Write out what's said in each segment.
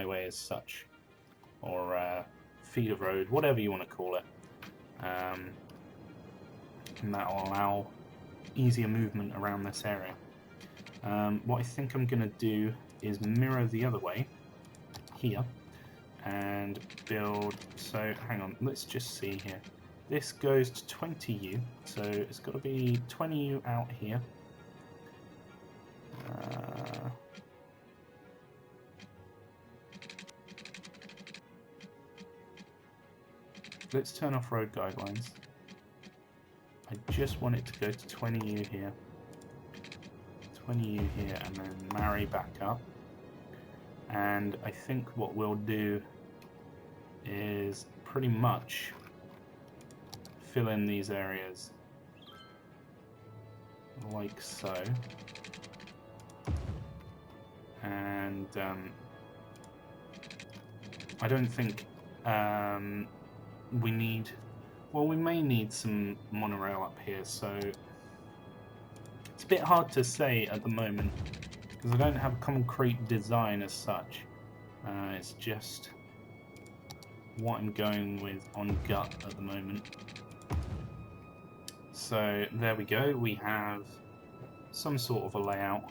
highway as such, or feeder road, whatever you want to call it. And that will allow easier movement around this area. What I think I'm going to do is mirror the other way here and build. So hang on, let's just see here. This goes to 20U, so it's got to be 20U out here. Let's turn off road guidelines. I just want it to go to 20U here. 20U here, and then marry back up. And I think what we'll do is pretty much fill in these areas like so. And I don't think we need, well, we may need some monorail up here, so it's a bit hard to say at the moment because I don't have a concrete design as such. It's just what I'm going with on gut at the moment. So there we go, we have some sort of a layout.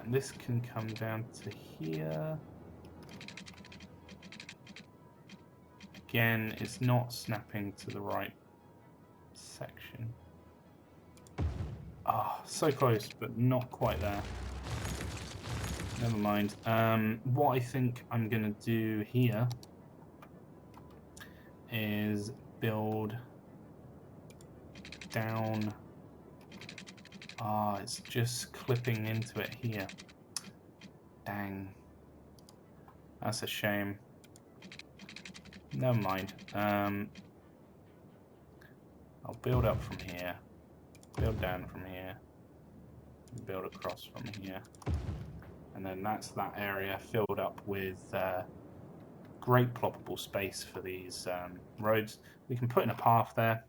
And this can come down to here. Again, it's not snapping to the right section. Ah, so close, but not quite there. Never mind. What I think I'm going to do here is build down. Ah, it's just clipping into it here. Dang. That's a shame. Never mind. I'll build up from here, build down from here, build across from here, and then that's that area filled up with great ploppable space for these roads. We can put in a path there,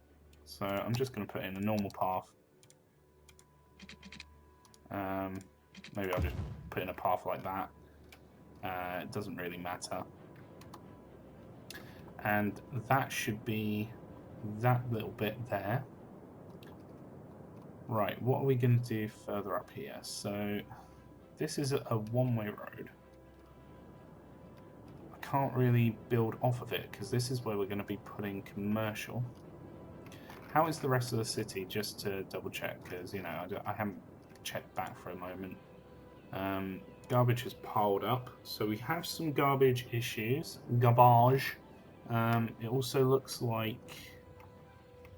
so I'm just going to put in a normal path. Maybe I'll just put in a path like that. It doesn't really matter. And that should be that little bit there. Right, what are we going to do further up here? So this is a one-way road. I can't really build off of it because this is where we're going to be putting commercial. How is the rest of the city, just to double check, because you know I haven't checked back for a moment. Garbage has piled up, so we have some garbage issues. Garbage. It also looks like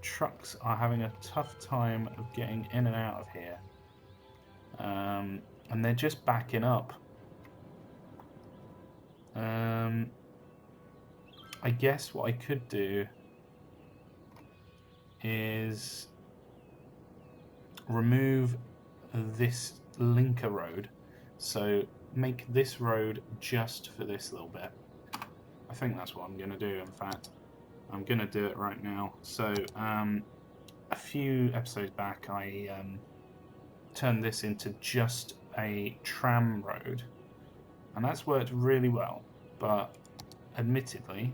trucks are having a tough time of getting in and out of here. And they're just backing up. I guess what I could do is remove this linker road. So make this road just for this little bit. I think that's what I'm going to do, in fact. I'm going to do it right now. So, a few episodes back, I turned this into just a tram road. And that's worked really well. But, admittedly,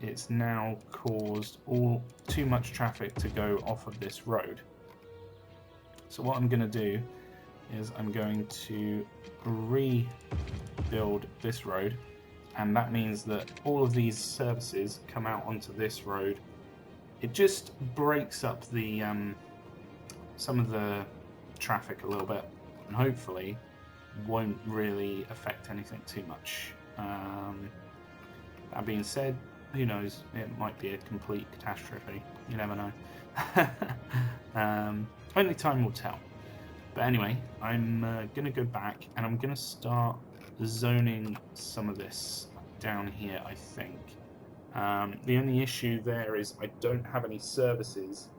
it's now caused too much traffic to go off of this road. So what I'm going to do is I'm going to rebuild this road, and that means that all of these services come out onto this road. It just breaks up the some of the traffic a little bit, and hopefully won't really affect anything too much. That being said, who knows, it might be a complete catastrophe. You never know. Only time will tell. But anyway, I'm going to go back and I'm going to start zoning some of this down here, I think. The only issue there is I don't have any services.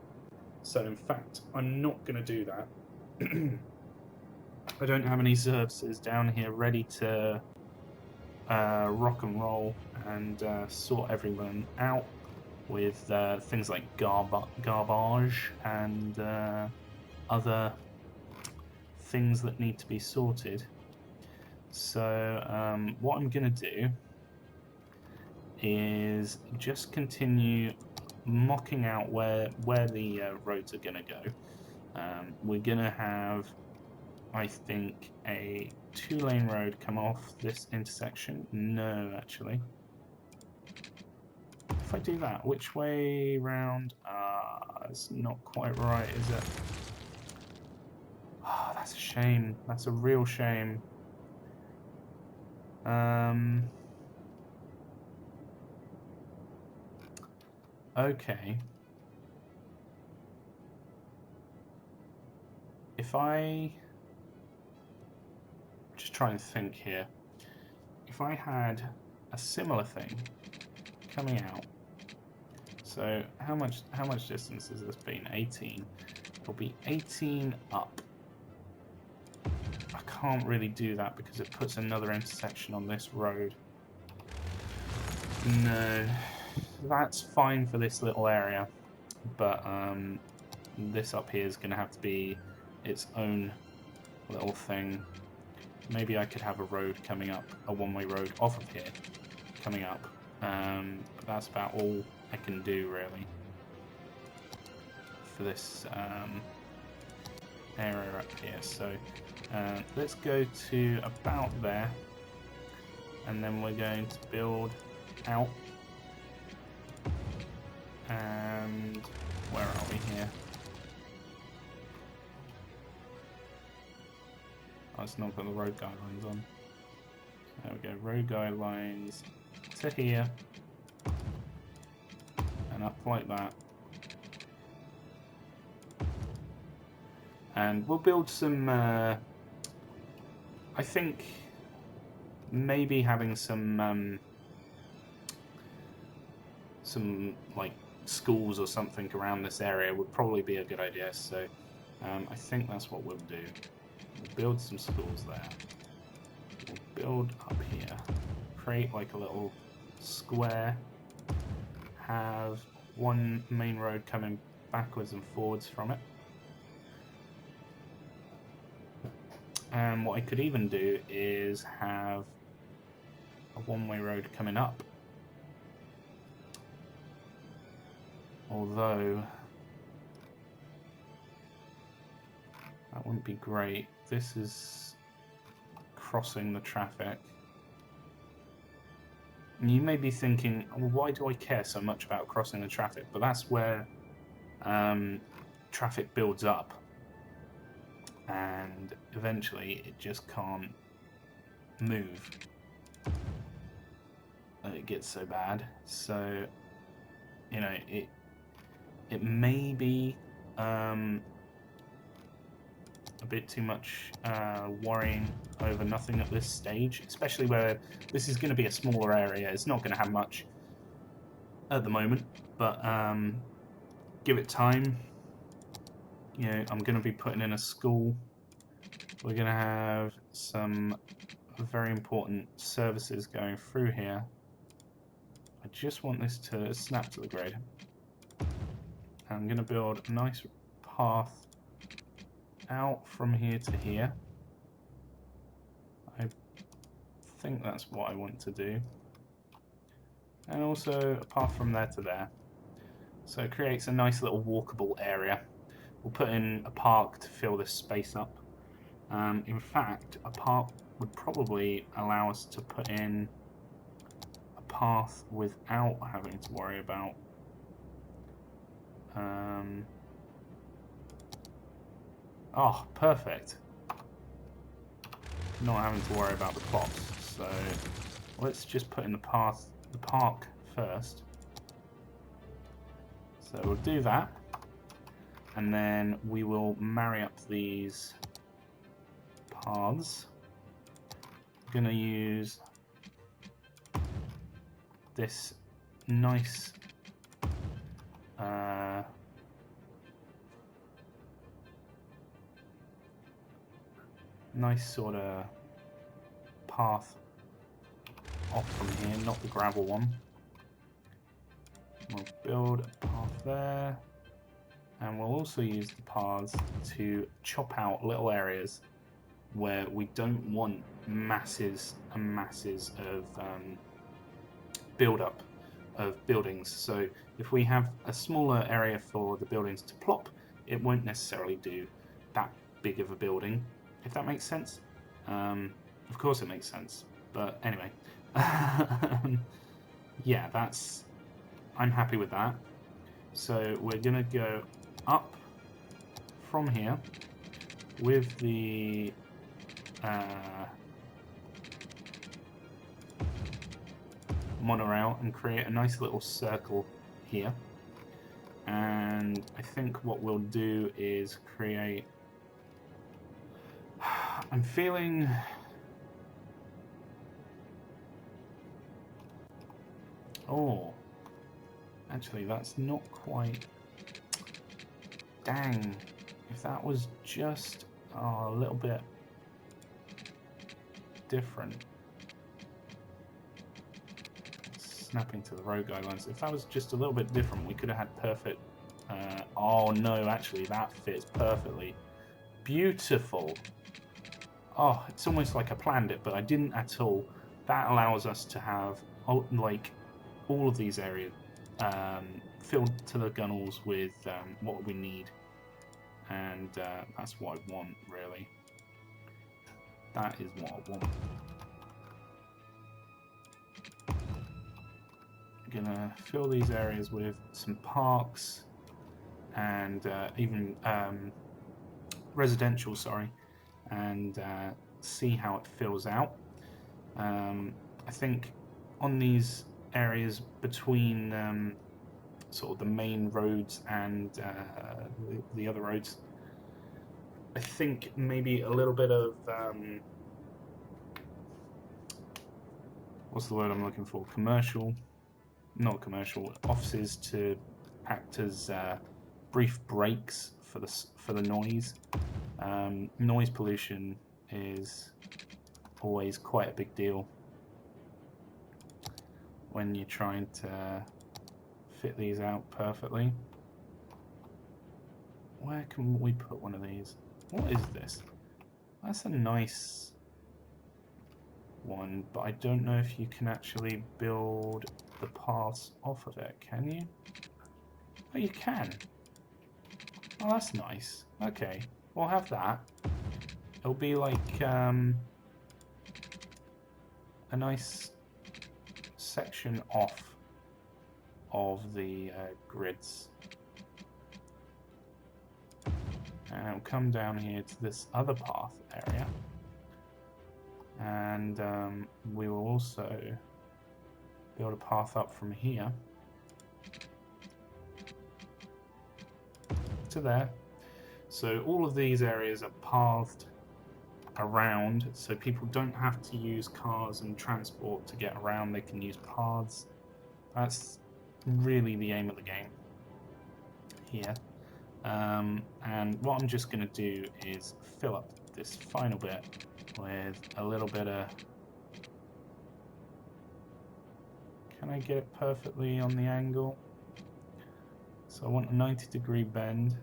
So in fact, I'm not going to do that. I don't have any services down here ready to rock and roll and sort everyone out with things like garbage and other things that need to be sorted. So what I'm going to do is just continue mocking out where the roads are going to go. We're going to have, I think, a 2-lane road come off this intersection. No, actually. If I do that, which way round? It's not quite right, is it? Oh, that's a shame. That's a real shame. Okay. If I... just trying to think here. If I had a similar thing coming out, so how much distance has this been? 18. It'll be 18 up. I can't really do that because it puts another intersection on this road. No, that's fine for this little area, but this up here is going to have to be its own little thing. Maybe I could have a road coming up, a one-way road off of here coming up. But that's about all I can do really for this area up here. So let's go to about there, and then we're going to build out. And where are we here? Oh, it's not got the road guidelines on. There we go, road guidelines to here and up like that. And we'll build some, I think maybe having some like schools or something around this area would probably be a good idea. So I think that's what we'll do. We'll build some schools there. We'll build up here. Create like a little square. Have one main road coming backwards and forwards from it. And what I could even do is have a one-way road coming up. Although that wouldn't be great. This is crossing the traffic. And you may be thinking, well, why do I care so much about crossing the traffic? But that's where traffic builds up. And eventually it just can't move. It gets so bad. So, you know, it may be a bit too much worrying over nothing at this stage, especially where this is going to be a smaller area. It's not going to have much at the moment, but give it time. You know, I'm going to be putting in a school. We're going to have some very important services going through here. I just want this to snap to the grid. I'm going to build a nice path out from here to here. I think that's what I want to do. And also a path from there to there. So it creates a nice little walkable area. We'll put in a park to fill this space up. In fact, a park would probably allow us to put in a path without having to worry about oh, perfect. Not having to worry about the plots. So let's just put in the park first. So we'll do that, and then we will marry up these paths. I'm gonna use this nice nice sort of path off from here, not the gravel one. We'll build a path there, and we'll also use the paths to chop out little areas where we don't want masses and masses of build-up of buildings. So if we have a smaller area for the buildings to plop, it won't necessarily do that big of a building, if that makes sense. Of course it makes sense, but anyway. Yeah, I'm happy with that. So we're gonna go up from here with the monorail and create a nice little circle here. And I think what we'll do is create... I'm feeling... Oh, actually that's not quite... Dang, if that was just a little bit different. Snapping to the road guidelines. If that was just a little bit different, we could have had perfect... oh no, actually that fits perfectly. Beautiful. Oh, it's almost like I planned it, but I didn't at all. That allows us to have like all of these areas filled to the gunnels with what we need. And that's what I want, really. That is what I want. I'm gonna fill these areas with some parks and even residential, sorry, and see how it fills out. I think on these areas between sort of the main roads and the other roads, I think maybe a little bit of what's the word I'm looking for? Not commercial offices to act as brief breaks for the noise. Noise pollution is always quite a big deal when you're trying to fit these out perfectly. Where can we put one of these? What is this? That's a nice one, but I don't know if you can actually build the paths off of it, can you? Oh, you can. Oh, that's nice. Okay, we'll have that. It'll be like a nice section off of the grids. And it'll come down here to this other path area. And we will also build a path up from here to there. So all of these areas are pathed around, so people don't have to use cars and transport to get around. They can use paths. That's really the aim of the game here. And what I'm just going to do is fill up this final bit with a little bit of... Can I get it perfectly on the angle? So I want a 90-degree bend.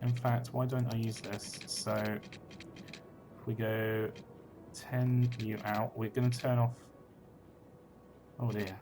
In fact, why don't I use this? So if we go 10 you out, we're going to turn off... Oh dear.